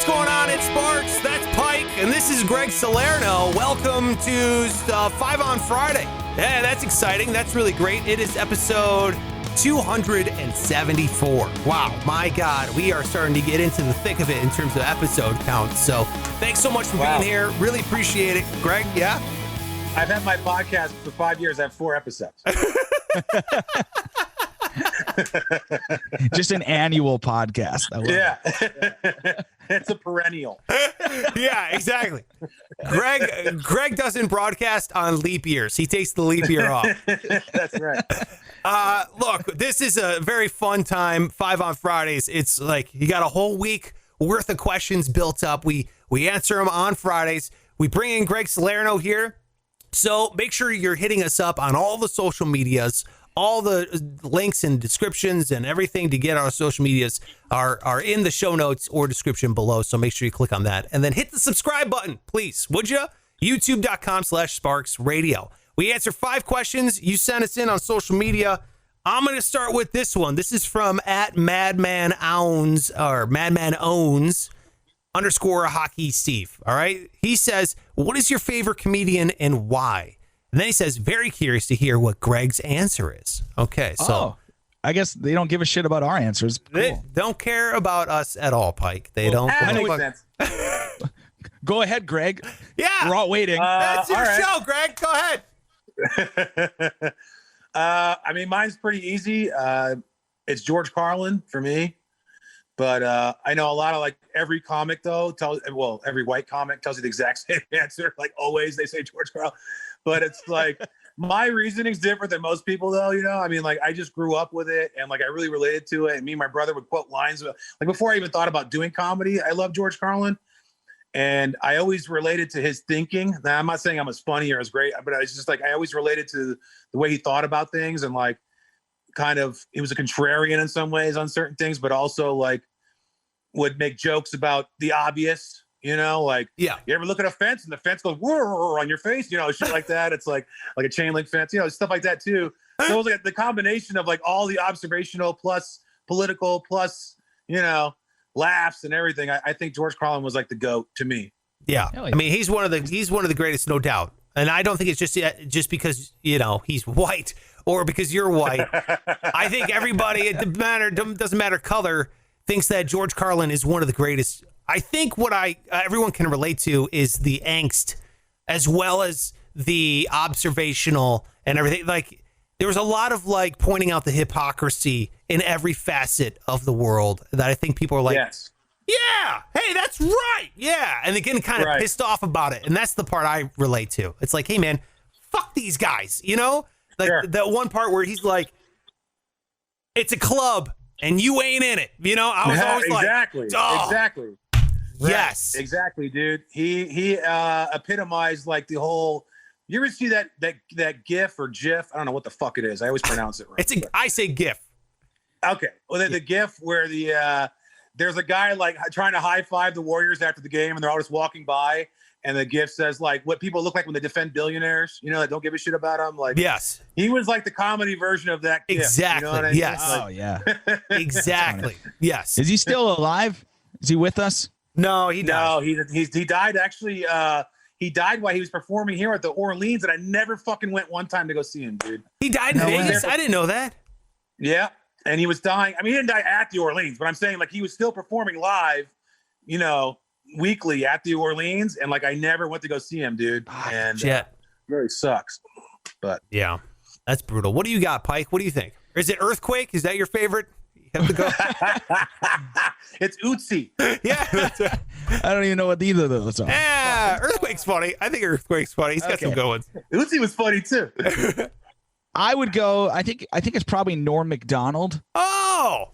going on? It's Sparks. That's Pike. And this is Greg Salerno. Welcome to 5 on Friday. Yeah, that's exciting. That's really great. It is episode 274. Wow, my God. We are starting to get into the thick of it in terms of episode count. So thanks so much for being here. Really appreciate it. Greg, yeah? I've had my podcast for 5 years. I have 4 episodes. Just an annual podcast. Yeah. It's a perennial. Yeah, exactly. Greg doesn't broadcast on leap years. He takes the leap year off. That's right. Look, this is a very fun time. 5 on Fridays. It's like you got a whole week worth of questions built up. We answer them on Fridays. We bring in Greg Salerno here. So make sure you're hitting us up on all the social medias. All the links and descriptions and everything to get our social medias are in the show notes or description below. So make sure you click on that and then hit the subscribe button, please. Would you? YouTube.com/SparksRadio. We answer 5 questions you sent us in on social media. I'm going to start with this one. This is from @MadmanOwns or MadmanOwns _ Hockey Steve. All right. He says, what is your favorite comedian and why? And then he says, very curious to hear what Greg's answer is. Okay, so I guess they don't give a shit about our answers. They don't care about us at all, Pike. They don't. Go ahead, Greg. Yeah. We're all waiting. That's your show, Greg. Go ahead. I mean, mine's pretty easy. It's George Carlin for me. But I know a lot of every comic, though, every white comic tells you the exact same answer. Like always, they say George Carlin. But it's like my reasoning's different than most people, though. You know, I mean, I just grew up with it and I really related to it. And me and my brother would quote lines. Before I even thought about doing comedy, I love George Carlin. And I always related to his thinking. Now, I'm not saying I'm as funny or as great, but I was just I always related to the way he thought about things and he was a contrarian in some ways on certain things, but also would make jokes about the obvious. You know, you ever look at a fence and the fence goes whirr on your face, you know, shit like that. It's like a chain link fence, you know, stuff like that too. So it was the combination of all the observational plus political plus, you know, laughs and everything. I think George Carlin was the GOAT to me. Yeah. I mean, he's one of the greatest, no doubt. And I don't think it's just because, you know, he's white or because you're white. I think everybody, it doesn't matter color, thinks that George Carlin is one of the greatest. I think what everyone can relate to is the angst as well as the observational and everything. There was a lot of pointing out the hypocrisy in every facet of the world that I think people are yes. Yeah, hey, that's right. Yeah. And they get kind of pissed off about it. And that's the part I relate to. It's hey, man, fuck these guys. You know, that one part where he's it's a club and you ain't in it. You know, I was always exactly. Right. Yes, exactly, dude. He epitomized the whole. You ever see that GIF or GIF? I don't know what the fuck it is. I always pronounce it right. I say GIF. Okay, well, the GIF where there's a guy trying to high five the Warriors after the game, and they're all just walking by, and the GIF says what people look like when they defend billionaires. You know, that don't give a shit about them. Yes, he was the comedy version of that GIF. Exactly. You know what I mean? Yes. Oh yeah. Exactly. Yes. Is he still alive? Is he with us? No, he died. No, he died actually. He died while he was performing here at the Orleans, and I never fucking went one time to go see him, dude. He died in Vegas? I didn't know that. Yeah, and he was dying. I mean, he didn't die at the Orleans, but I'm saying he was still performing live, you know, weekly at the Orleans, and I never went to go see him, dude. And really sucks. But yeah, that's brutal. What do you got, Pike? What do you think? Or is it Earthquake? Is that your favorite? You have to go. It's Uzi. Yeah, that's right. I don't even know what either of those are. Yeah, Earthquake's funny. I think Earthquake's funny. He's got some good ones. Uzi was funny too. I would go. I think it's probably Norm Macdonald. Oh,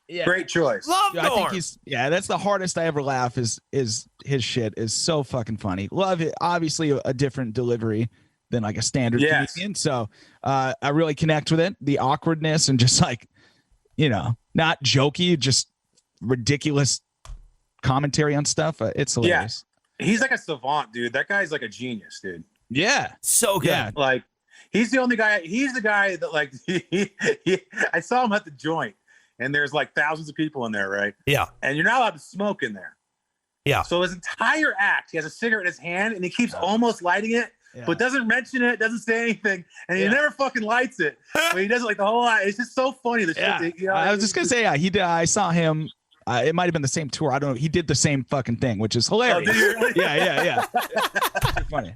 yeah, great choice. Love Norm. I think that's the hardest I ever laugh. Is his shit is so fucking funny. Love it. Obviously, a different delivery than a standard comedian. So I really connect with it. The awkwardness and just you know, not jokey, just ridiculous commentary on stuff. It's hilarious. Yeah. He's a savant, dude. That guy's a genius, dude. Yeah. So good. Yeah. He's the only guy. He's the guy that I saw him at the joint, and there's thousands of people in there, right? Yeah. And you're not allowed to smoke in there. Yeah. So his entire act, he has a cigarette in his hand and he keeps almost lighting it, but doesn't mention it, doesn't say anything, and he never fucking lights it. But he does it like the whole lot. It's just so funny. The shit. I was just gonna say, he did. I saw him. It might have been the same tour. I don't know. He did the same fucking thing, which is hilarious. Oh, yeah. Funny.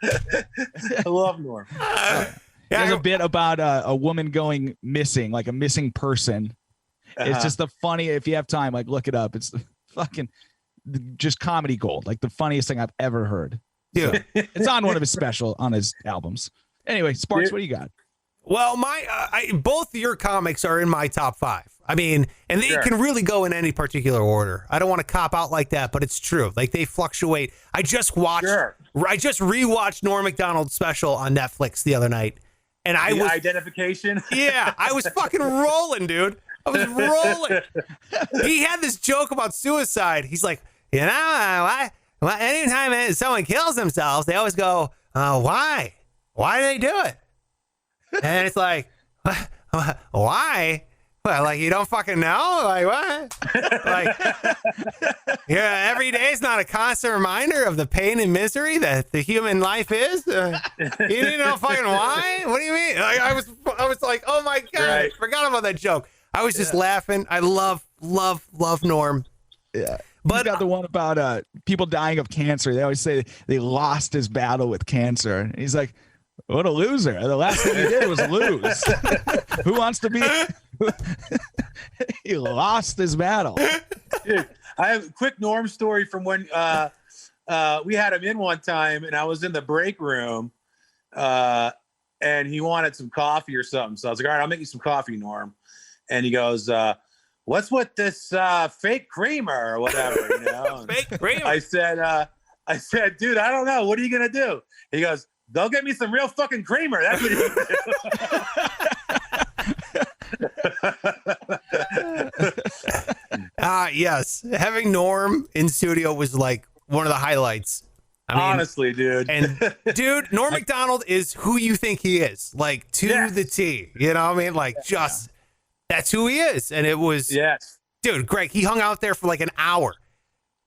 I love Norm. There's a bit about a woman going missing, like a missing person. It's just the funny. If you have time, like look it up. It's fucking just comedy gold. Like the funniest thing I've ever heard. Dude. So, it's on one of his albums. Anyway, Sparks, what do you got? Well, both your comics are in my top 5. I mean, and they can really go in any particular order. I don't want to cop out like that, but it's true. Like they fluctuate. I just rewatched Norm Macdonald's special on Netflix the other night, and I was identification. Yeah, I was fucking rolling, dude. I was rolling. He had this joke about suicide. He's like, anytime someone kills themselves, they always go, why? Why do they do it? And it's like, why? Well, like, you don't fucking know? Like, what? Like, every day is not a constant reminder of the pain and misery that the human life is? You didn't know fucking why? What do you mean? Like, I was like, oh my God, I forgot about that joke. I was just laughing. I love Norm. Yeah. But he's got the one about people dying of cancer. They always say they lost his battle with cancer. And he's like, what a loser. The last thing he did was lose. Who wants to be? He lost his battle. Dude, I have a quick Norm story from when we had him in one time, and I was in the break room, and he wanted some coffee or something. So I was like, all right, I'll make you some coffee, Norm. And he goes, what's with this fake creamer or whatever, you know? Fake creamer. I said, dude, I don't know. What are you going to do? He goes, they'll get me some real fucking creamer. That's what he's going to do. Yes. Having Norm in studio was like one of the highlights. I mean, honestly, dude. And dude, Norm Macdonald is who you think he is, like to the T. You know what I mean? Like just that's who he is. And it was dude, Greg, he hung out there for like an hour.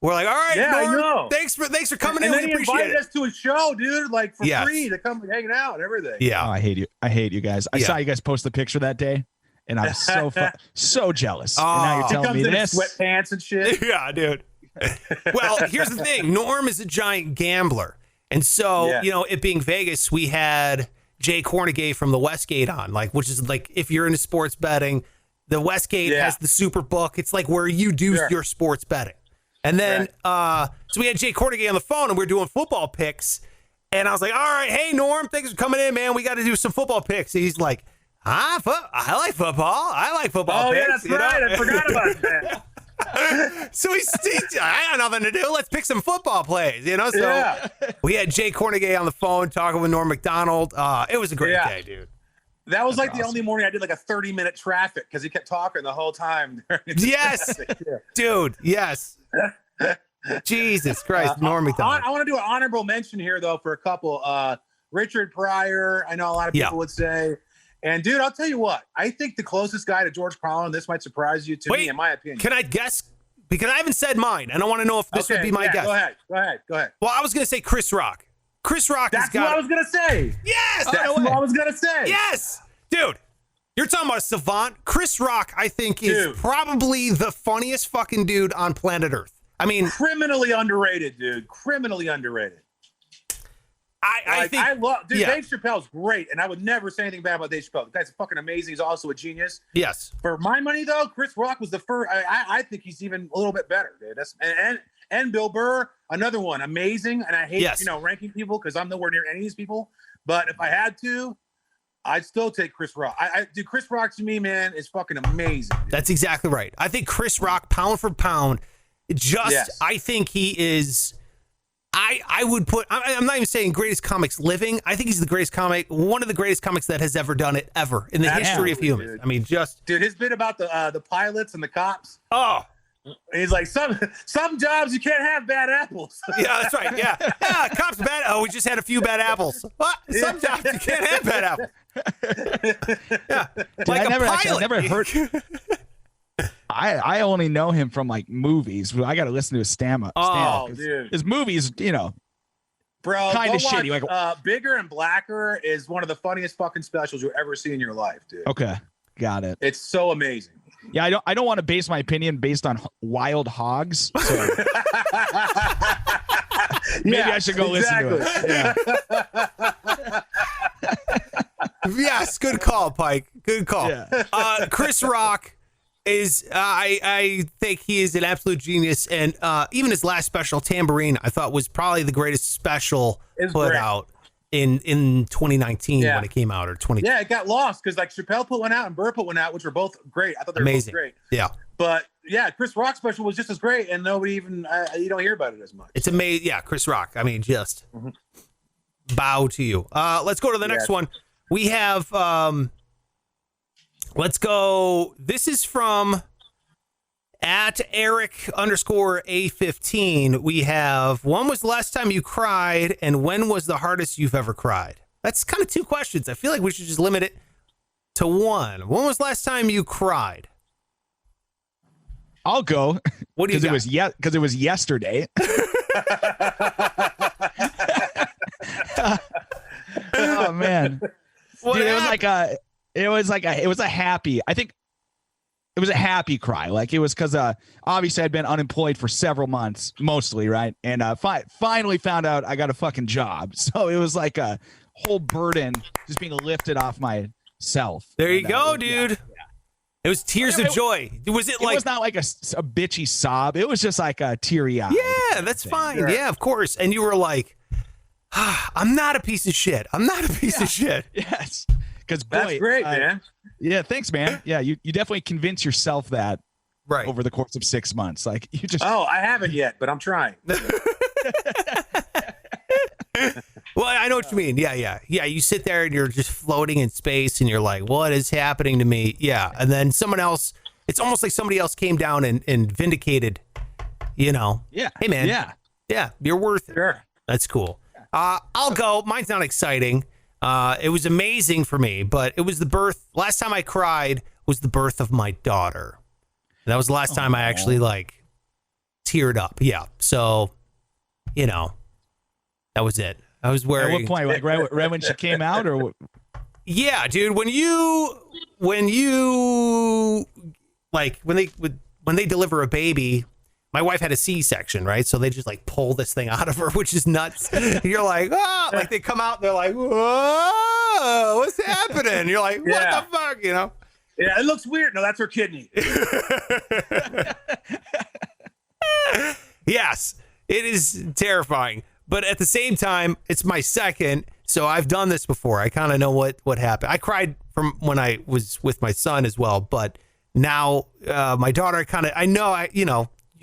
We're like, all right, Norm, I know. Thanks for coming in. And then We he appreciate invited us to a show, dude, like for Yes. free to come hanging out and everything. Yeah. Oh, I hate you guys. I saw you guys post the picture that day, and I was so jealous. And now you're He telling comes me in this. sweatpants and shit. Yeah, dude. Well, here's the thing. Norm is a giant gambler. And so, you know, it being Vegas, we had Jay Kornegay from the Westgate on, like, which is like, if you're into sports betting, the Westgate has the super book. It's like where you do your sports betting. And then, so we had Jay Kornegay on the phone and we were doing football picks. And I was like, all right, hey, Norm, thanks for coming in, man. We got to do some football picks. And he's like, I like football. I like football picks. Yeah, that's right. I forgot about that. So I got nothing to do. Let's pick some football plays, you know? So we had Jay Kornegay on the phone talking with Norm Macdonald. It was a great day, dude. That was like the only morning I did like a 30-minute traffic because he kept talking the whole time. Yes, dude. Yes. Jesus Christ, Norm Macdonald. I want to do an honorable mention here, though, for a couple. Richard Pryor, I know a lot of people would say. And, dude, I'll tell you what. I think the closest guy to George Carlin, this might surprise you, me, in my opinion. Can I guess? Because I haven't said mine, and I want to know if this would be my guess. Go ahead. Well, I was going to say Chris Rock. Chris Rock That's what I was going to say. Yes! That's what I was going to say. Yes! Dude, you're talking about a savant. Chris Rock, I think, is probably the funniest fucking dude on planet Earth. I mean... Criminally underrated, dude. Criminally underrated. I think... Dave Chappelle's great, and I would never say anything bad about Dave Chappelle. The guy's fucking amazing. He's also a genius. Yes. For my money, though, Chris Rock was the first. I think he's even a little bit better, dude. And Bill Burr, another one, amazing. And I hate ranking people because I'm nowhere near any of these people. But if I had to, I'd still take Chris Rock. Dude, Chris Rock to me, man, is fucking amazing. Dude. That's exactly right. I think Chris Rock, pound for pound, I think he is. I would put. I'm not even saying greatest comics living. I think he's the greatest comic, one of the greatest comics that has ever done it ever in the history of humans. Dude. I mean, dude, his bit about the pilots and the cops. Oh, he's like some jobs you can't have bad apples. Yeah, that's right. Yeah, cops bad. Oh, we just had a few bad apples. What? Some jobs you can't have bad apples. Yeah, Dude, I've never heard. I only know him from like movies. I got to listen to his stand-up. Dude. His movies, bro, kind of watch, shitty. Like Bigger and Blacker is one of the funniest fucking specials you'll ever see in your life, dude. Okay, got it. It's so amazing. Yeah, I don't want to base my opinion based on wild hogs. So. Maybe I should go listen to it. Yeah. Yes, good call, Pike. Good call. Yeah. Chris Rock is, I think he is an absolute genius. And even his last special, Tambourine, I thought was probably the greatest special put out in 2019 when it came out, or 20. Yeah, it got lost because like Chappelle put one out and Burr put one out, which were both great. I thought they were both great. Yeah. But yeah, Chris Rock special was just as great, and nobody even you don't hear about it as much. It's amazing. Yeah, Chris Rock. I mean, just bow to you. Let's go to the next one. We have, let's go. This is from at Eric_A15. We have, when was the last time you cried, and when was the hardest you've ever cried? That's kind of two questions. I feel like we should just limit it to one. When was the last time you cried? I'll go. What do you got? Because it was yesterday. Oh man. Dude, it was a happy cry. Like it was because obviously I'd been unemployed for several months, mostly, right? And finally found out I got a fucking job. So it was like a whole burden just being lifted off myself. There you go, dude. Yeah. It was tears of joy. Was it like? It was not like a bitchy sob. It was just like a teary eye. Yeah, that's fine. Sure. Yeah, of course. And you were like, I'm not a piece of shit. I'm not a piece of shit. Yes. Because that's great, man. Yeah, thanks, man. Yeah, you definitely convince yourself that over the course of 6 months. Like you just. Oh, I haven't yet, but I'm trying. Well, I know what you mean. Yeah. You sit there and you're just floating in space, and you're like, "What is happening to me?" Yeah, and then someone else. It's almost like somebody else came down and vindicated. Yeah. Hey, man. Yeah. You're worth it. Sure. That's cool. I'll go. Mine's not exciting. It was amazing for me, but it was the birth. Last time I cried was the birth of my daughter. That was the last time I actually like teared up. Yeah. So, that was it. I was wearing. At what point? Like right when she came out, or what? Yeah, dude. When they deliver a baby. My wife had a C-section, right? So they just like pull this thing out of her, which is nuts. You're like, like they come out and they're like, whoa, what's happening? You're like, what the fuck, Yeah, it looks weird. No, that's her kidney. Yes, it is terrifying. But at the same time, it's my second. So I've done this before. I kind of know what happened. I cried from when I was with my son as well. But now my daughter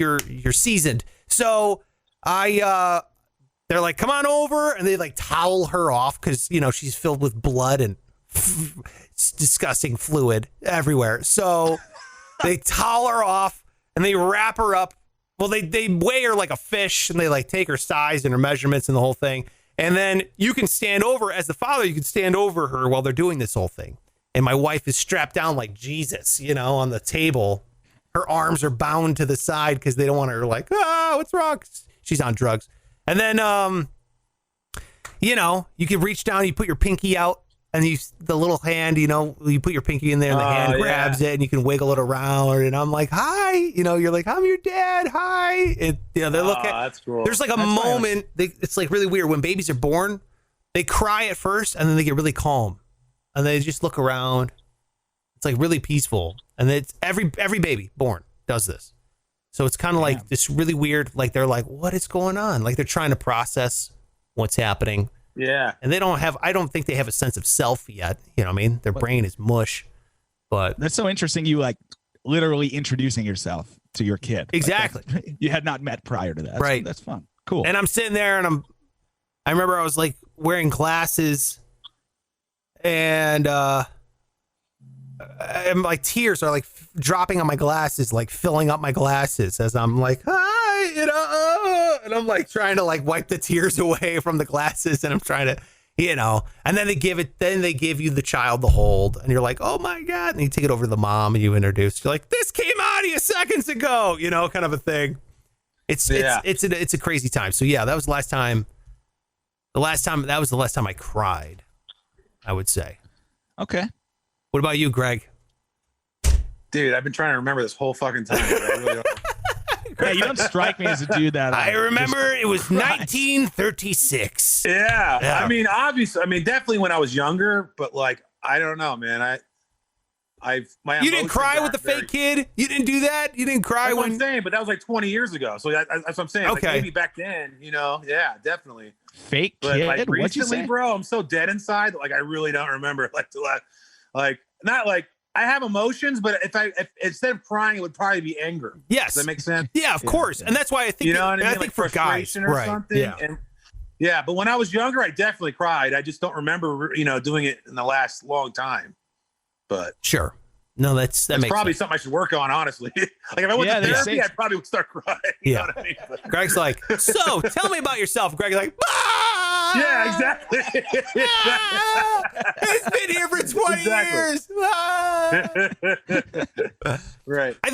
you're seasoned. So they're like, come on over. And they like towel her off because, she's filled with blood and it's disgusting fluid everywhere. So they towel her off and they wrap her up. Well, they weigh her like a fish and they like take her size and her measurements and the whole thing. And then you can stand over as the father, you can stand over her while they're doing this whole thing. And my wife is strapped down like Jesus, on the table. Her arms are bound to the side because they don't want her like, what's wrong? She's on drugs. And then, you can reach down, you put your pinky out and the little hand, you put your pinky in there and the hand grabs it and you can wiggle it around. And I'm like, hi, you're like, I'm your dad. Hi. And, they look at, that's cool. There's like a moment, it's like really weird. When babies are born, they cry at first and then they get really calm and they just look around. It's like really peaceful. And it's every baby born does this. So it's kind of like this really weird, like they're like, what is going on? Like they're trying to process what's happening. Yeah. And I don't think they have a sense of self yet. You know what I mean? Their brain is mush. But that's so interesting. You like literally introducing yourself to your kid. Exactly. Like you had not met prior to that. Right. So that's fun. Cool. And I'm sitting there and I remember I was like wearing glasses and my tears are like dropping on my glasses, like filling up my glasses as I'm like, hi, and I'm like trying to like wipe the tears away from the glasses. And I'm trying to, and then they give you the child to hold and you're like, oh my God. And you take it over to the mom and you introduce, you're like, this came out on you seconds ago, kind of a thing. It's a crazy time. So yeah, that was the last time. That was the last time I cried, I would say. Okay. What about you, Greg? Dude, I've been trying to remember this whole fucking time. I really don't. Yeah, you don't strike me as a dude that I remember it was 1936. Yeah. I mean, obviously, definitely when I was younger, but like, I don't know, man. You didn't cry with the fake kid? You didn't do that? You didn't cry that's when... what I'm saying, but that was like 20 years ago. So that's what I'm saying. Okay. Like maybe back then, yeah, definitely. Fake But kid? like What'd you recently, say? bro, I'm so dead inside that like I really don't remember not like I have emotions, but if instead of crying, it would probably be anger. Yes. Does that make sense? Yeah, of course. And that's why I think... You know what I mean? I think Like for guys, frustration or something. Yeah. And yeah, but when I was younger, I definitely cried. I just don't remember, doing it in the last long time. But sure. No, that's probably sense. something I should work on, honestly. Like if I went to therapy, I probably would start crying. You know what I mean? Greg's like, so tell me about yourself. Greg's like, yeah, exactly. It's been here for 20 years. Right. I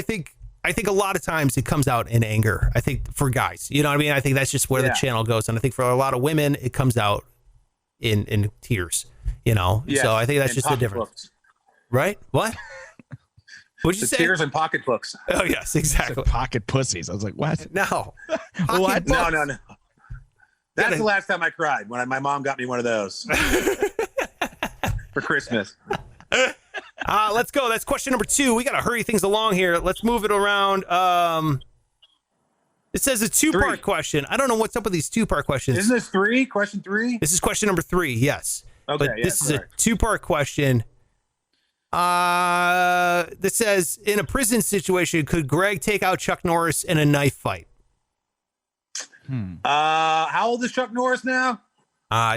think, I think a lot of times it comes out in anger. I think for guys, you know what I mean? I think that's just where the channel goes. And I think for a lot of women, it comes out in tears, Yes, so I think that's just the difference. Books. Right? What? What'd you say? Tears and pocketbooks. Oh, yes, exactly. Pocket pussies. I was like, what? No. What? No. That's the last time I cried, when my mom got me one of those for Christmas. Let's go. That's question number 2. We got to hurry things along here. Let's move it around. It says a 2-part question. I don't know what's up with these 2-part questions. Isn't this 3? Question 3? This is question number 3, yes. Okay, but this is a 2-part question. This says, in a prison situation, could Graig take out Chuck Norris in a knife fight? How old is Chuck Norris now?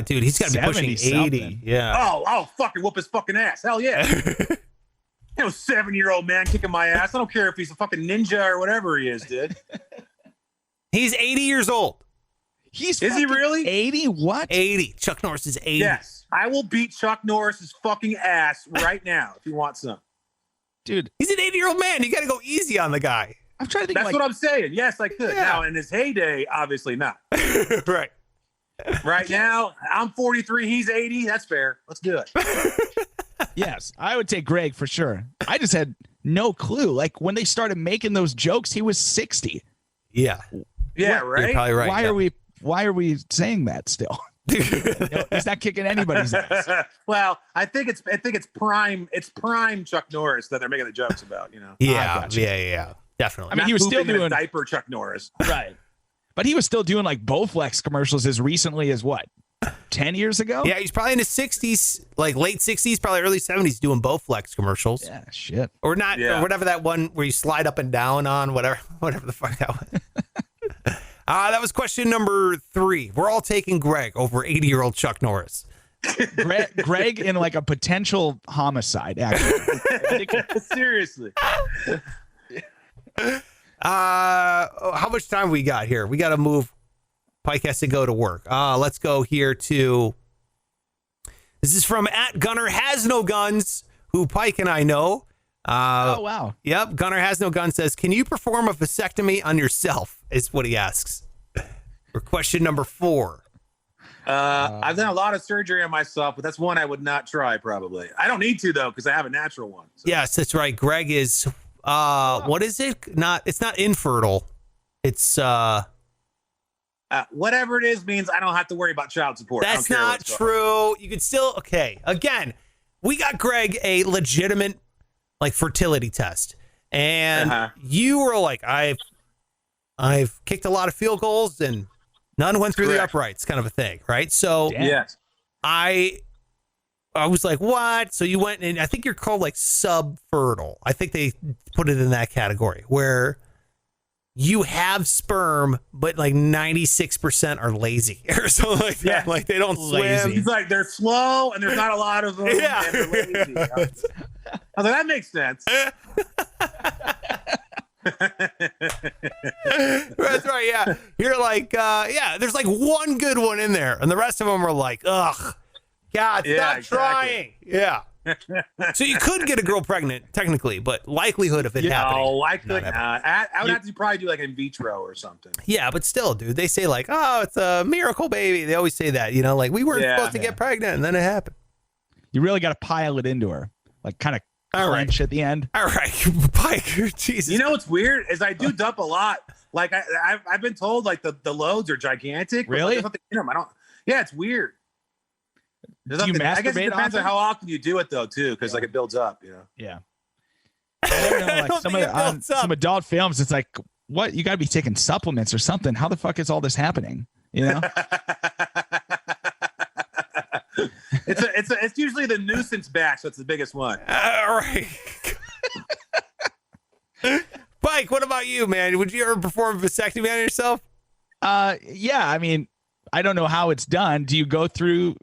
Dude, he's got to be pushing 80. Something. Yeah. Oh, fucking whoop his fucking ass. Hell yeah. 7-year-old man kicking my ass. I don't care if he's a fucking ninja or whatever he is, dude. He's 80 years old. Is he really? 80? What? 80. Chuck Norris is 80. Yes. I will beat Chuck Norris's fucking ass right now if you want some. Dude. He's an 80-year-old man. You got to go easy on the guy. I'm trying to think. That's what I'm saying. Yes, I could. Yeah. Now, in his heyday, obviously not. Right. Right now, I'm 43. He's 80. That's fair. Let's do it. Yes, I would take Graig for sure. I just had no clue. Like when they started making those jokes, he was 60. Yeah. Yeah, You're right? probably right. Why are we saying that still? It's not kicking anybody's ass. Well, I think it's prime Chuck Norris that they're making the jokes about, Yeah, gotcha. yeah. Definitely. I mean, he was still pooping in a doing diaper Chuck Norris. right. But he was still doing like Bowflex commercials as recently as what? 10 years ago? Yeah, he's probably in his 60s, like late 60s, probably early 70s, doing Bowflex commercials. Yeah, shit. Or not, or whatever that one where you slide up and down on, whatever the fuck that was. That was question number 3. We're all taking Graig over 80-year-old Chuck Norris. Graig in like a potential homicide, actually. Seriously. How much time we got here? We got to move. Pike has to go to work. Let's go here to. This is from @GunnerHasNoGuns, who Pike and I know. Oh wow. Yep, Gunner Has No Gun says, "Can you perform a vasectomy on yourself?" Is what he asks. For question number 4. I've done a lot of surgery on myself, but that's one I would not try. Probably. I don't need to though because I have a natural one. So. Yes, that's right. Graig is. What is it? It's not infertile. It's whatever it is means I don't have to worry about child support. That's not true. You could still Again, we got Graig a legitimate like fertility test, and you were like, I've kicked a lot of field goals and none went through the uprights, kind of a thing, right? So yes, I was like, what? So you went, and I think you're called like subfertile. I think they put it in that category where you have sperm, but like 96% are lazy or something like that. Yeah. Like they don't swim. He's like, they're slow and there's not a lot of them. Yeah. And they're lazy. I was like, that makes sense. That's right. Yeah. You're like, there's like one good one in there. And the rest of them are like, ugh, God, stop trying. Yeah. So you could get a girl pregnant technically, but likelihood of it happening. No, I could not. I would have to probably do like in vitro or something. Yeah, but still, dude, they say like, oh, it's a miracle baby. They always say that, you know, like we weren't supposed to get pregnant, and then it happened. You really got to pile it into her, like kind of clench at the end. All right, Pike, Jesus. You know what's weird is I do dump a lot. Like I've been told like the loads are gigantic. Really? There's nothing in them. I don't. Yeah, it's weird. Do you masturbate? I guess it depends often? on how often you do it though, too, because like it builds up. You know. Yeah. I don't know, like some adult films, it's like, what? You got to be taking supplements or something. How the fuck is all this happening? You know. It's usually the nuisance batch that's the biggest one. All right. Pike, what about you, man? Would you ever perform a vasectomy on yourself? Yeah. I mean, I don't know how it's done. Do you go through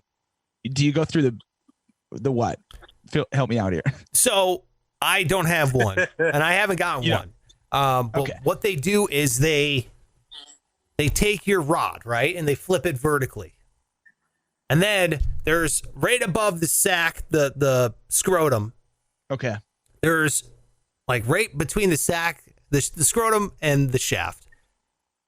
the what? Help me out here. So I don't have one, and I haven't gotten one. But what they do is they take your rod, right, and they flip it vertically. And then there's right above the sac, the scrotum. Okay. There's like right between the sac, the scrotum and the shaft.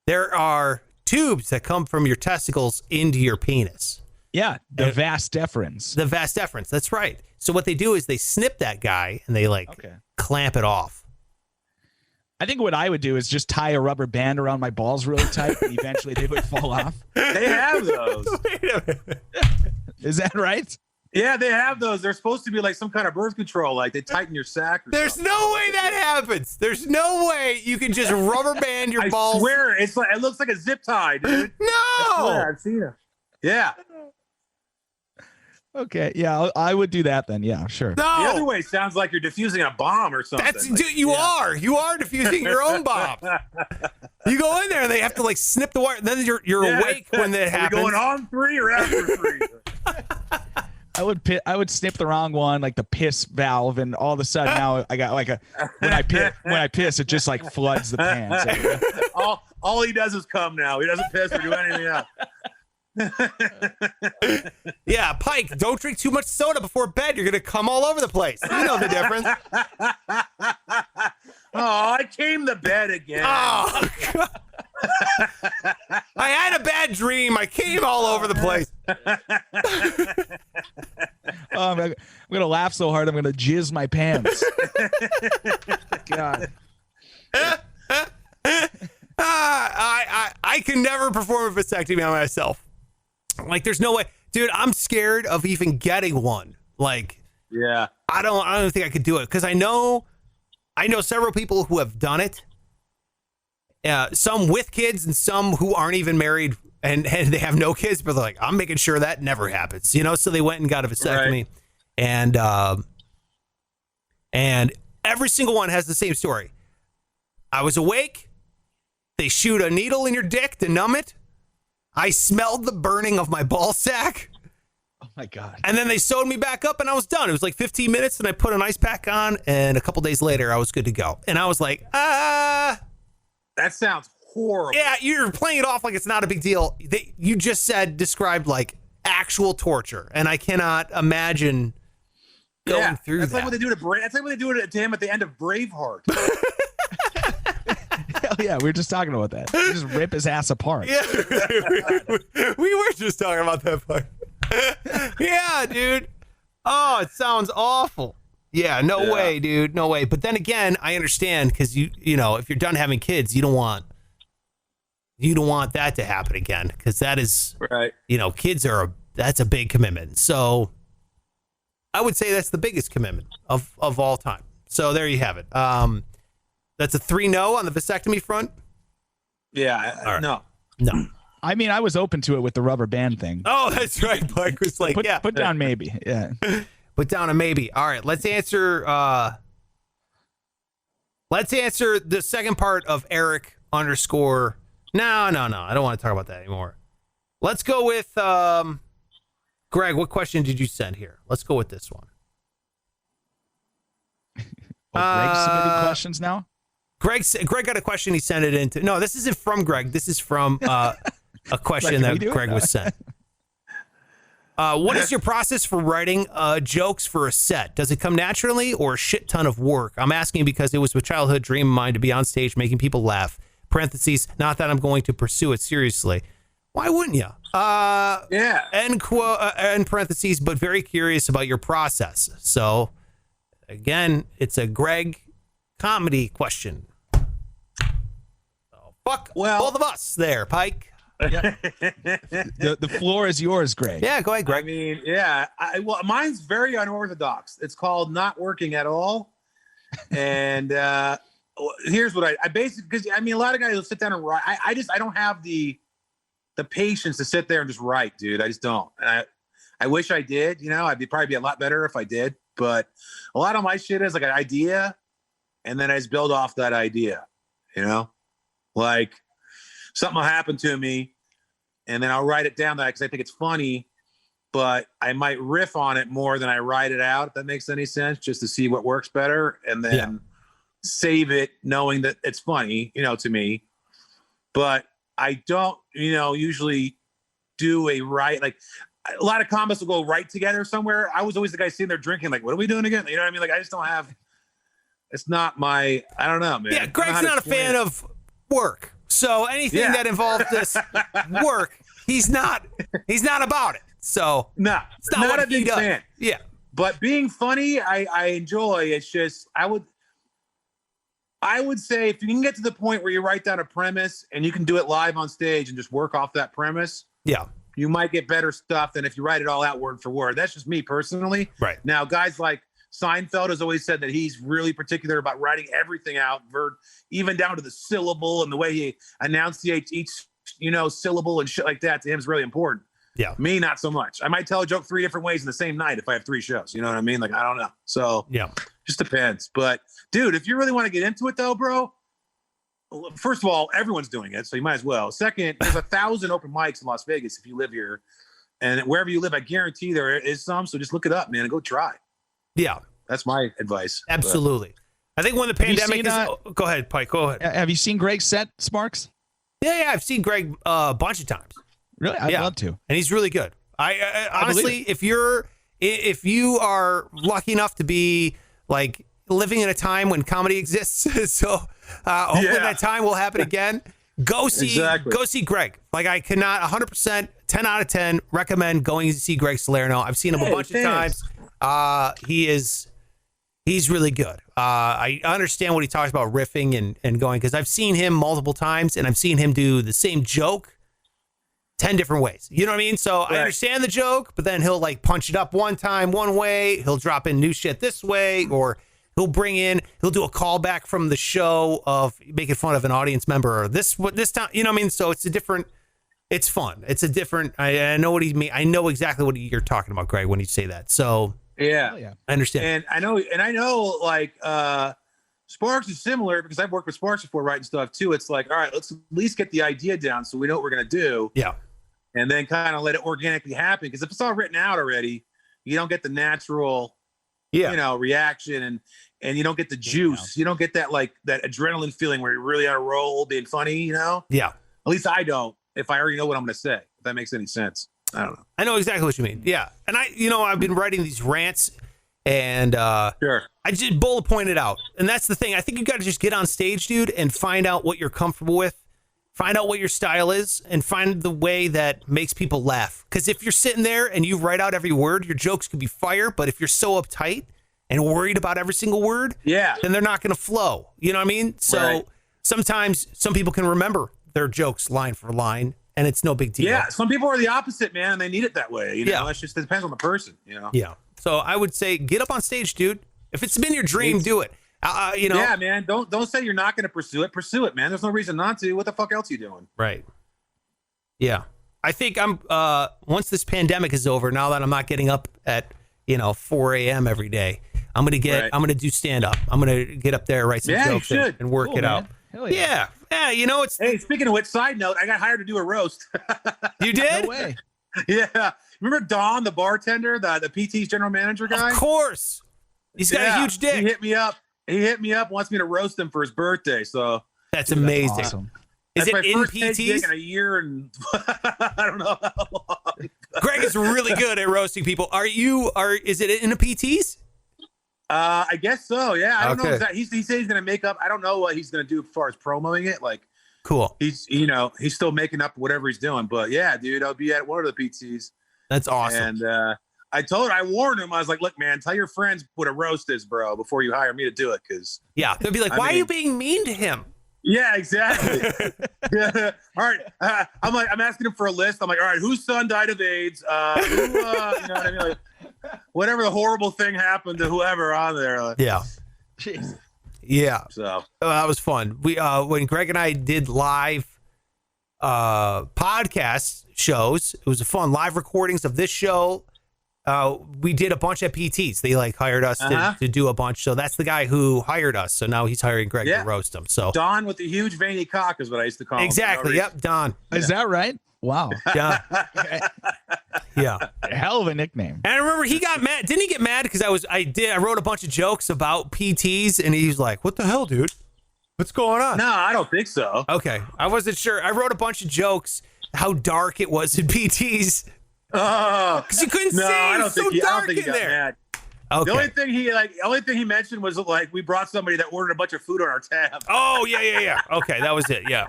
There are tubes that come from your testicles into your penis. Yeah, the vas deferens. The vas deferens, that's right. So what they do is they snip that guy and they clamp it off. I think what I would do is just tie a rubber band around my balls really tight, and eventually they would fall off. They have those. Wait a minute. Is that right? Yeah, they have those. They're supposed to be like some kind of birth control, like they tighten your sack. There's something. no way that happens. There's no way you can just rubber band your balls. I swear, it looks like a zip tie, dude. No, I swear, I've seen it. Yeah. Okay, yeah, I would do that then. Yeah, sure. No. The other way sounds like you're diffusing a bomb or something. That's you are diffusing your own bomb. You go in there and they have to like snip the wire. Then you're awake when that happens. Are we going on 3 or after 3? I would snip the wrong one, like the piss valve, and all of a sudden now I got like when I piss it just like floods the pants. all he does is come now. He doesn't piss or do anything else. Yeah, Pike, don't drink too much soda before bed. You're gonna come all over the place. You know the difference. Oh, I came to bed again. Oh, God. I had a bad dream. I came all over the place. I'm gonna laugh so hard I'm gonna jizz my pants. God. I can never perform a vasectomy on myself. Like, there's no way, dude. I'm scared of even getting one. Like, yeah, I don't think I could do it because I know several people who have done it. Some with kids and some who aren't even married and they have no kids, but they're like, I'm making sure that never happens, you know. So they went and got a vasectomy, right. And every single one has the same story. I was awake. They shoot a needle in your dick to numb it. I smelled the burning of my ball sack. Oh my God. And then they sewed me back up and I was done. It was like 15 minutes and I put an ice pack on and a couple days later I was good to go. And I was like, that sounds horrible. Yeah, you're playing it off like it's not a big deal. You just described like actual torture. And I cannot imagine going through that. That's like what they do to him at the end of Braveheart. Hell yeah, we were just talking about that. You just rip his ass apart. Yeah, we were just talking about that part. Yeah, dude. Oh, it sounds awful. Yeah, no way, dude. No way. But then again, I understand because you know, if you're done having kids, you don't want that to happen again because that is right. You know, kids that's a big commitment. So I would say that's the biggest commitment of all time. So there you have it. That's a 3-no on the vasectomy front. Yeah, right. No. I mean, I was open to it with the rubber band thing. Oh, that's right. Pike was like, put down maybe. Yeah. Put down a maybe. All right, let's answer the second part of Eric _ No, I don't want to talk about that anymore. Let's go with Greg. What question did you send here? Let's go with this one. Greg's submitting questions now? Greg got a question. He sent it into. No, this isn't from Greg. This is from a question that Greg was sent. What is your process for writing jokes for a set? Does it come naturally or a shit ton of work? I'm asking because it was a childhood dream of mine to be on stage making people laugh. Parentheses, not that I'm going to pursue it seriously. Why wouldn't you? Yeah. End quote, end parentheses, but very curious about your process. So, again, it's a Graig comedy question. So, fuck both of us there, Pike. The floor is yours, Graig. Yeah, go ahead, Graig. I mean, yeah. Well, mine's very unorthodox. It's called not working at all. And here's what I basically, because I mean, a lot of guys will sit down and write. I don't have the patience to sit there and just write, dude. I just don't. And I wish I did. You know, probably be a lot better if I did. But a lot of my shit is like an idea, and then I just build off that idea. You know, like something will happen to me, and then I'll write it down because I think it's funny, but I might riff on it more than I write it out, if that makes any sense, just to see what works better, and then save it knowing that it's funny, you know, to me. But I don't, you know, usually do a write. Like a lot of comics will go right together somewhere. I was always the guy sitting there drinking, like, what are we doing again? You know what I mean? Like, I just don't have, it's not my, I don't know, man. Yeah, Greg's not a fan of work. So anything that involves this work, he's not about it. So no, it's not a big fan. Yeah. But being funny, I enjoy. It's just I would say if you can get to the point where you write down a premise and you can do it live on stage and just work off that premise, you might get better stuff than if you write it all out word for word. That's just me personally. Right. Now, guys like Seinfeld has always said that he's really particular about writing everything out, even down to the syllable, and the way he enunciates each, you know, syllable and shit like that. To him is really important. Yeah. Me, not so much. I might tell a joke 3 different ways in the same night if I have 3 shows. You know what I mean? Like, I don't know. So just depends. But dude, if you really want to get into it though, bro, first of all, everyone's doing it, so you might as well. Second, there's 1,000 open mics in Las Vegas if you live here, and wherever you live, I guarantee there is some. So just look it up, man, and go try. Yeah, that's my advice. Absolutely. But I think when the pandemic is, go ahead, Pike. Go ahead. Have you seen Graig's set, Sparks? Yeah, I've seen Graig a bunch of times. Really, I'd love to. And he's really good. I honestly, if you are lucky enough to be like living in a time when comedy exists, so hopefully that time will happen again. Go see Graig. Like, I cannot 100%, 10 out of 10 recommend going to see Graig Salerno. I've seen him a bunch of times. He's really good. I understand what he talks about riffing and going, because I've seen him multiple times and I've seen him do the same joke 10 different ways. You know what I mean? So I understand the joke, but then he'll like punch it up one time one way. He'll drop in new shit this way, or he'll do a callback from the show of making fun of an audience member or this time. You know what I mean? So it's it's fun. It's a different, I know what he mean. I know exactly what you're talking about, Graig, when you say that. So I understand. And I know like Sparks is similar, because I've worked with Sparks before writing stuff too. It's like, all right, let's at least get the idea down so we know what we're going to do. Yeah. And then kind of let it organically happen. Because if it's all written out already, you don't get the natural, you know, reaction, and you don't get the juice. You don't get that, like, that adrenaline feeling where you're really on a roll being funny, you know? Yeah. At least I don't, if I already know what I'm going to say, if that makes any sense. I don't know. I know exactly what you mean. Yeah. And I've been writing these rants, and I just bullet pointed out. And that's the thing. I think you got to just get on stage, dude, and find out what you're comfortable with. Find out what your style is, and find the way that makes people laugh. Because if you're sitting there and you write out every word, your jokes could be fire. But if you're so uptight and worried about every single word, then they're not going to flow. You know what I mean? So sometimes some people can remember their jokes line for line, and it's no big deal. Yeah, some people are the opposite, man, and they need it that way. You know, it depends on the person, you know? Yeah. So I would say get up on stage, dude. If it's been your dream, do it. You know? Yeah, man. Don't say you're not going to pursue it. Pursue it, man. There's no reason not to. What the fuck else are you doing? Right. Yeah. I think I'm once this pandemic is over, now that I'm not getting up at 4 a.m. every day, I'm gonna do stand up. I'm gonna get up there, write some jokes, and work it out. Hell yeah. Yeah. You know, it's. Hey, speaking of which, side note, I got hired to do a roast. You did? No way. Yeah. Remember Don, the bartender, the PT's general manager guy? Of course. He's got a huge dick. He hit me up, wants me to roast him for his birthday. So that's amazing. That's awesome. Is it my in first PT's? gig in a year, and I don't know how long. Graig is really good at roasting people. Is it in the PTs? I guess so. Yeah, I don't know Okay. exactly. He said he's gonna make up. I don't know what he's gonna do as far as promoting it. Like, Cool. he's still making up whatever he's doing. But yeah, dude, I'll be at one of the PTs. That's awesome. And I warned him. I was like, look, man, tell your friends what a roast is, bro, before you hire me to do it. Because Yeah, they'll be like, "Why are you being mean to him?" yeah, exactly. Yeah. All right. I'm asking him for a list. I'm like, all right, whose son died of AIDS? Who, you know what I mean? Like, whatever the horrible thing happened to whoever on there. Like, Yeah. Jeez. Yeah. so That was fun. We when Graig and I did live podcast shows, it was a fun live recordings of this show. We did a bunch of PTs. They hired us to do a bunch. So that's the guy who hired us. So now he's hiring Graig to roast him. So Don with the huge veiny cock is what I used to call him. exactly. Yep. Don. Is that right? Wow. Yeah. Yeah. Hell of a nickname. And I remember he got mad. Didn't he get mad because I wrote a bunch of jokes about PTs and he was like, "What the hell, dude? What's going on?" No, I don't think so. Okay. I wasn't sure. I wrote a bunch of jokes how dark it was in PTs. Because you couldn't see. I It don't was so think he dark in got there. mad. Okay. The only thing he mentioned was we brought somebody that ordered a bunch of food on our tab. Oh, yeah. Okay, that was it. Yeah.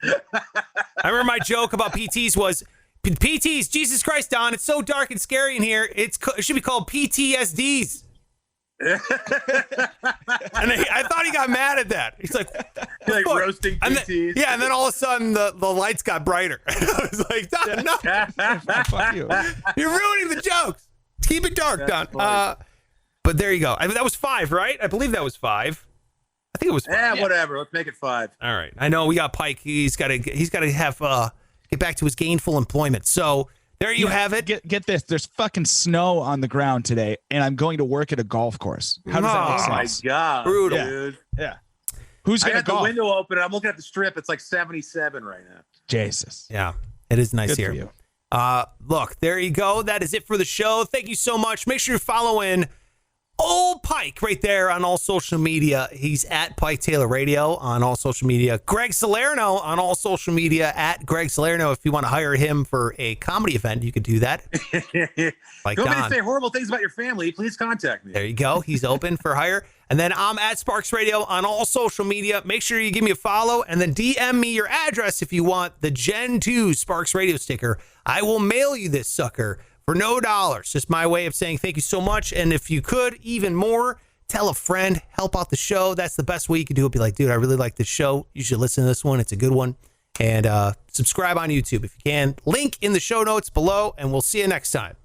I remember my joke about PTs was, PTs, Jesus Christ, Don, it's so dark and scary in here. It should be called PTSDs. And I thought he got mad at that. He's like, Like "Fuck." roasting And PTs. then, and then all of a sudden the lights got brighter. I was like, Don, no, Fuck you. you're ruining the jokes. Keep it dark, Don. funny. But there you go. I mean, that was 5, right? I believe that was 5. I think it was 5. Yeah, whatever. Let's make it 5. All right. I know we got Pike. He's got to have get back to his gainful employment. So there you have it. Get this. There's fucking snow on the ground today, and I'm going to work at a golf course. How does that Oh make my sense? god, Brutal. dude! Yeah. Who's I gonna got the golf? window open. And I'm looking at the strip. It's like 77 right now. Jesus. Yeah, it is nice Good here. for you. Look, there you go. That is it for the show. Thank you so much. Make sure you're following old Pike right there on all social media. He's at Pike Taylor Radio on all social media. Greg Salerno on all social media at Greg Salerno. If you want to hire him for a comedy event, you could do that. Like Go me to Don. say horrible things about your family, please contact me. There you go. He's open for hire. And then I'm at Sparks Radio on all social media. Make sure you give me a follow and then DM me your address if you want the Gen 2 Sparks Radio sticker. I will mail you this sucker for no dollars. Just my way of saying thank you so much. And if you could, even more, tell a friend, help out the show. That's the best way you can do it. Be like, dude, I really like this show. You should listen to this one. It's a good one. And subscribe on YouTube if you can. Link in the show notes below, and we'll see you next time.